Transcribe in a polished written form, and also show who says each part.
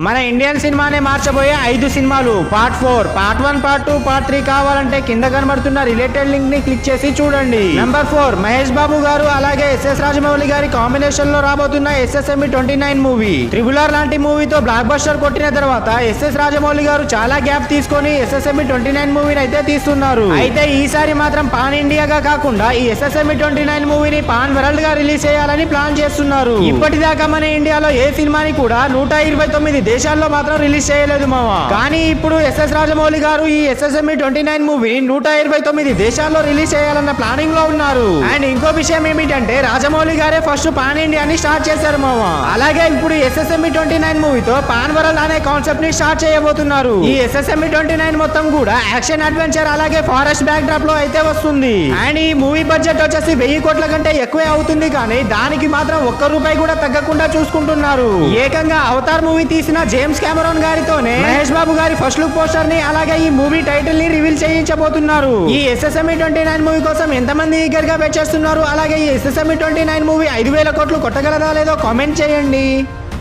Speaker 1: మన ఇండియన్ సినిమానే మార్చబోయే 5 సినిమాలు పార్ట్ 4, పార్ట్ 1, పార్ట్ 2, పార్ట్ 3 కావాలంటే కింద కనబడుతున్న రిలేటెడ్ లింక్ ని క్లిక్ చేసి చూడండి. నంబర్ 4 మహేష్ బాబు గారు అలాగే ఎస్ఎస్ రాజమౌళి గారి కాంబినేషన్ లో రాబోతున్న SSME 29 మూవీ. ట్రిబులర్ లాంటి మూవీతో బ్లాక్ బస్టర్ కొట్టిన తర్వాత ఎస్ఎస్ రాజమౌళి గారు చాలా గ్యాప్ తీసుకొని SSME 29 మూవీని అయితే తీస్తున్నారు. అయితే ఈసారి మాత్రం పాన్ ఇండియాగా కాకుండా ఈ SSME 29 మూవీని పాన్ వరల్డ్ గా రిలీజ్ చేయాలని ప్లాన్ చేస్తున్నారు. ఇప్పటిదాకా మన ఇండియాలో ఏ సినిమాని కూడా 129 దేశాల్లో మాత్రం రిలీజ్ చేయలేదు మావా. కానీ ఇప్పుడు ఎస్ఎస్ రాజమౌళి గారు ఈ SSME 29 మూవీని 129 దేశాల్లో రిలీజ్ చేయాలన్న ప్లానింగ్ లో ఉన్నారు. అండ్ ఇంకో విషయం ఏమిటంటే రాజమౌళి గారే ఫస్ట్ పాన్ ఇండియాని స్టార్ట్ చేశారు మావా. అలాగే ఇప్పుడు SSME 29 మూవీతో పాన్ వరల్డ్ అనే కాన్సెప్ట్ ని స్టార్ట్ చేయబోతున్నారు. ఈ SSME 29 మొత్తం కూడా యాక్షన్ అడ్వెంచర్ అలాగే ఫారెస్ట్ బ్యాక్ డ్రాప్ లో అయితే వస్తుంది. అండ్ ఈ మూవీ బడ్జెట్ వచ్చేసి 1000 కోట్ల కంటే ఎక్కువే అవుతుంది. కానీ దానికి మాత్రం ₹1 కూడా తగ్గకుండా చూసుకుంటున్నారు. ఏకంగా అవతార్ మూవీ తీసిన జేమ్స్ కెమెరాన్ గారితోనే మహేష్ బాబు గారి ఫస్ట్ లుక్ పోస్టర్ ని అలాగే ఈ మూవీ టైటిల్ ని రివీల్ చేయించబోతున్నారు. ఈ SSME 29 మూవీ కోసం ఎంతమంది ఈగర్ గా వెయిట్ చేస్తున్నారు? అలాగే ఈ SSME 29 మూవీ 5000 కోట్లు కొట్టగలదా లేదో కామెంట్ చేయండి.